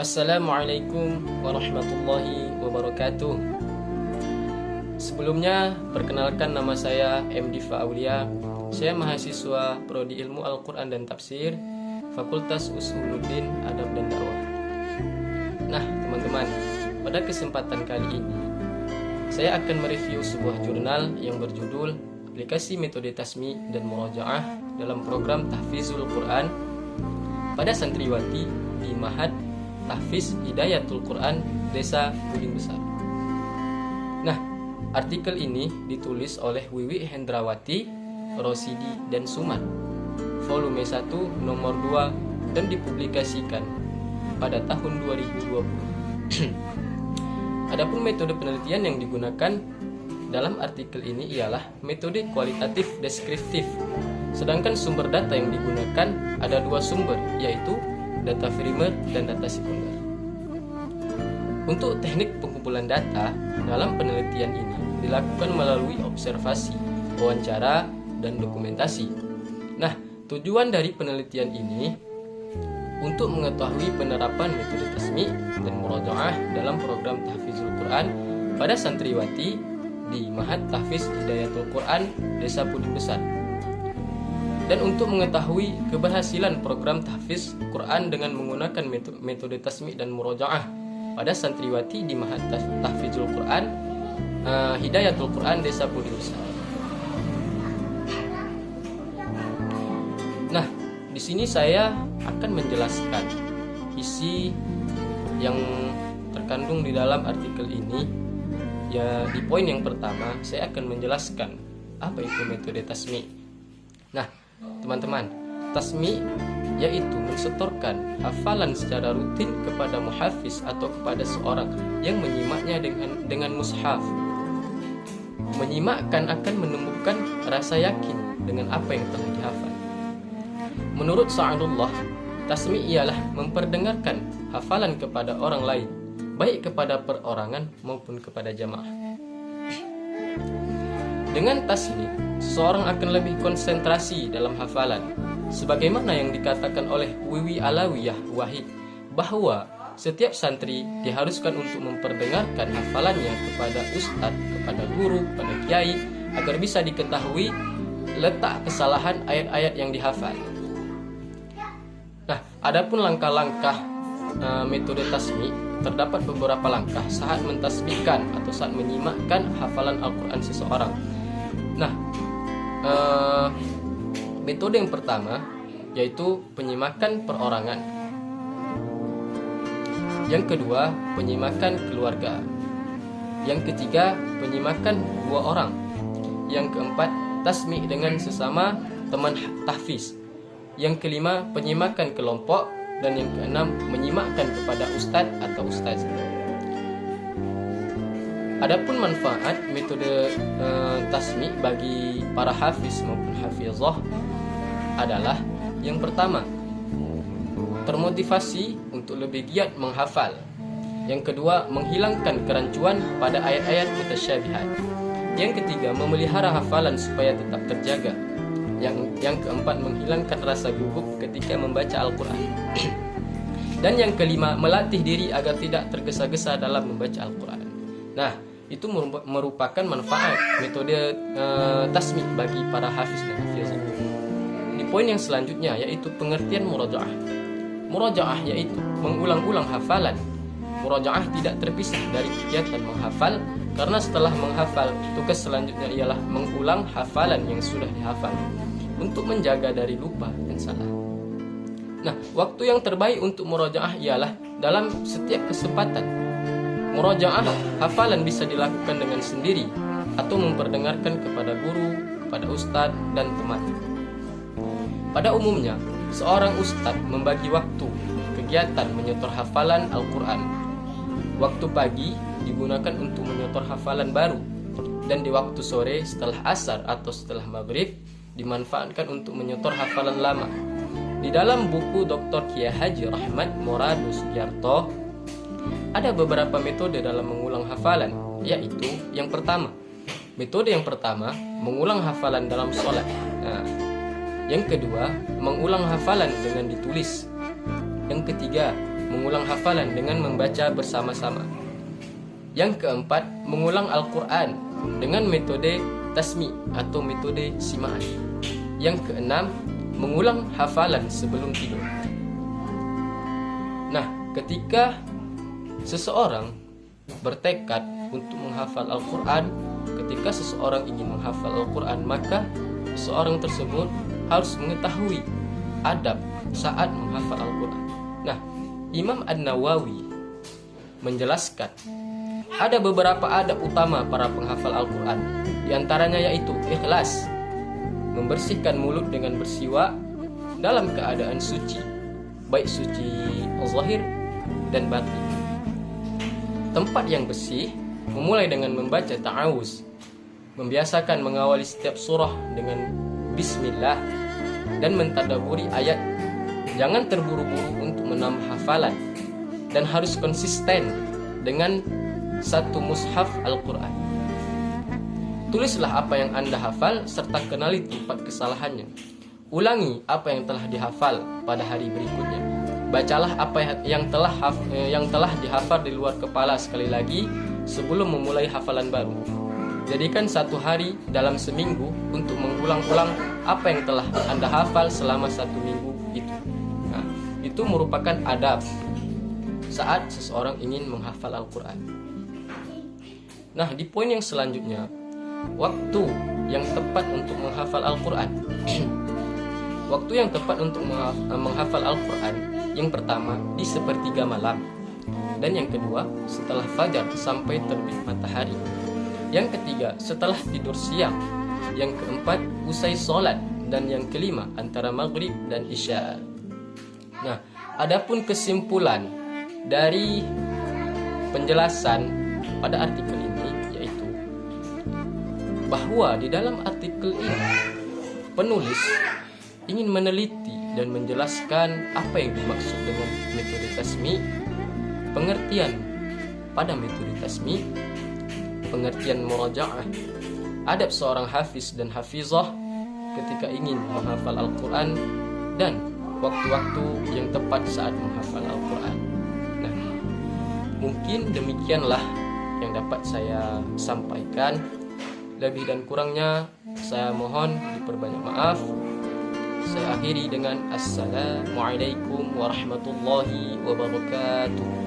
Assalamualaikum warahmatullahi wabarakatuh. Sebelumnya, perkenalkan nama saya M. Diva Aulia. Saya mahasiswa Prodi Ilmu Al-Quran dan Tafsir, Fakultas Usuluddin Adab dan Dakwah. Nah, teman-teman, pada kesempatan kali ini saya akan mereview sebuah jurnal yang berjudul Aplikasi Metode Tasmi dan Murojaah dalam Program Tahfizul Quran pada santriwati di Ma'had Tahfiz Hidayatul Quran Desa Puding Besar. Nah, artikel ini ditulis oleh Wiwi Hendrawati, Rosidi dan Suman, volume 1 nomor 2, dan dipublikasikan pada tahun 2020. Adapun metode penelitian yang digunakan dalam artikel ini ialah metode kualitatif deskriptif. Sedangkan sumber data yang digunakan ada dua sumber, yaitu data primer dan data sekunder. Untuk teknik pengumpulan data dalam penelitian ini dilakukan melalui observasi, wawancara, dan dokumentasi. Nah, tujuan dari penelitian ini untuk mengetahui penerapan metode tasmi dan murojaah dalam program Tahfizul Quran pada santriwati di Ma'had Tahfiz Hidayatul Quran Desa Puding Besar, dan untuk mengetahui keberhasilan program tahfiz Quran dengan menggunakan metode tasmi dan murojaah pada santriwati di Ma'had Tahfizul Quran Hidayatul Quran Desa Puding Besar. Nah, di sini saya akan menjelaskan isi yang terkandung di dalam artikel ini. Ya, di poin yang pertama saya akan menjelaskan apa itu metode tasmi. Nah, teman-teman, tasmi yaitu mensetorkan hafalan secara rutin kepada muhafiz atau kepada seorang yang menyimaknya dengan mushaf. Menyimakkan akan menumbuhkan rasa yakin dengan apa yang telah dihafal. Menurut Sa'adullah, tasmi ialah memperdengarkan hafalan kepada orang lain, baik kepada perorangan maupun kepada jamaah. Dengan tasmi, seseorang akan lebih konsentrasi dalam hafalan, sebagaimana yang dikatakan oleh Wiwi Alawiyah Wahid, bahwa setiap santri diharuskan untuk memperdengarkan hafalannya kepada ustadz, kepada guru, kepada kiai, agar bisa diketahui letak kesalahan ayat-ayat yang dihafal. Nah, adapun langkah-langkah metode tasmi, terdapat beberapa langkah saat mentasbihkan atau saat menyimakkan hafalan Al-Quran seseorang. Nah, metode yang pertama yaitu penyimakan perorangan. Yang kedua, penyimakan keluarga. Yang ketiga, penyimakan dua orang. Yang keempat, tasmi dengan sesama teman tahfiz. Yang kelima, penyimakan kelompok. Dan yang keenam, menyimakkan kepada ustadz atau ustaz. Adapun manfaat metode tasmi bagi para hafiz maupun hafizah adalah yang pertama, termotivasi untuk lebih giat menghafal. Yang kedua, menghilangkan kerancuan pada ayat-ayat mutasyabihat. Yang ketiga, memelihara hafalan supaya tetap terjaga. Yang keempat, menghilangkan rasa gugup ketika membaca Al-Quran. Dan yang kelima, melatih diri agar tidak tergesa-gesa dalam membaca Al-Quran. Nah, itu merupakan manfaat metode tasmi bagi para hafiz dan hafizah. Di poin yang selanjutnya yaitu pengertian murojaah. Murojaah yaitu mengulang-ulang hafalan. Murojaah tidak terpisah dari kegiatan menghafal, karena setelah menghafal, tugas selanjutnya ialah mengulang hafalan yang sudah dihafal untuk menjaga dari lupa dan salah. Nah, waktu yang terbaik untuk murojaah ialah dalam setiap kesempatan. Murojaah hafalan bisa dilakukan dengan sendiri atau memperdengarkan kepada guru, kepada ustadz, dan teman. Pada umumnya, seorang ustadz membagi waktu kegiatan menyetor hafalan Al-Quran. Waktu pagi digunakan untuk menyetor hafalan baru, dan di waktu sore setelah asar atau setelah maghrib dimanfaatkan untuk menyetor hafalan lama. Di dalam buku Dr. Kiai Haji Rahmat Morado Sugiarto ada beberapa metode dalam mengulang hafalan, yaitu yang pertama, metode yang pertama mengulang hafalan dalam sholat. Nah, yang kedua, mengulang hafalan dengan ditulis. Yang ketiga, mengulang hafalan dengan membaca bersama-sama. Yang keempat, mengulang Al-Quran dengan metode tasmi atau metode simaan. Yang keenam, mengulang hafalan sebelum tidur. Nah, ketika seseorang bertekad untuk menghafal Al-Quran, ketika seseorang ingin menghafal Al-Quran, maka seseorang tersebut harus mengetahui adab saat menghafal Al-Quran. Nah, Imam An-Nawawi menjelaskan ada beberapa adab utama para penghafal Al-Quran. Di antaranya yaitu ikhlas, membersihkan mulut dengan bersiwak dalam keadaan suci, baik suci zahir dan batin. Tempat yang bersih, memulai dengan membaca ta'awuz, membiasakan mengawali setiap surah dengan bismillah dan mentadaburi ayat. Jangan terburu-buru untuk menambah hafalan dan harus konsisten dengan satu mushaf Al-Quran. Tulislah apa yang Anda hafal serta kenali tempat kesalahannya. Ulangi apa yang telah dihafal pada hari berikutnya. Bacalah apa yang telah dihafal di luar kepala sekali lagi sebelum memulai hafalan baru. Jadikan satu hari dalam seminggu untuk mengulang-ulang apa yang telah Anda hafal selama satu minggu itu. Nah, itu merupakan adab saat seseorang ingin menghafal Al-Quran. Nah, di poin yang selanjutnya, waktu yang tepat untuk menghafal Al-Quran. Waktu yang tepat untuk menghafal Al-Quran, yang pertama di sepertiga malam, dan yang kedua setelah fajar sampai terbit matahari. Yang ketiga setelah tidur siang. Yang keempat usai sholat, dan yang kelima antara maghrib dan isya. Nah, adapun kesimpulan dari penjelasan pada artikel ini yaitu bahwa di dalam artikel ini penulis ingin meneliti dan menjelaskan apa yang dimaksud dengan metode tasmi, pengertian pada metode tasmi, pengertian murajaah, adab seorang hafiz dan hafizah ketika ingin menghafal Al-Quran, dan waktu-waktu yang tepat saat menghafal Al-Quran. Nah, mungkin demikianlah yang dapat saya sampaikan. Lebih dan kurangnya saya mohon diperbanyak maaf. Saya akhiri dengan Assalamualaikum warahmatullahi wabarakatuh.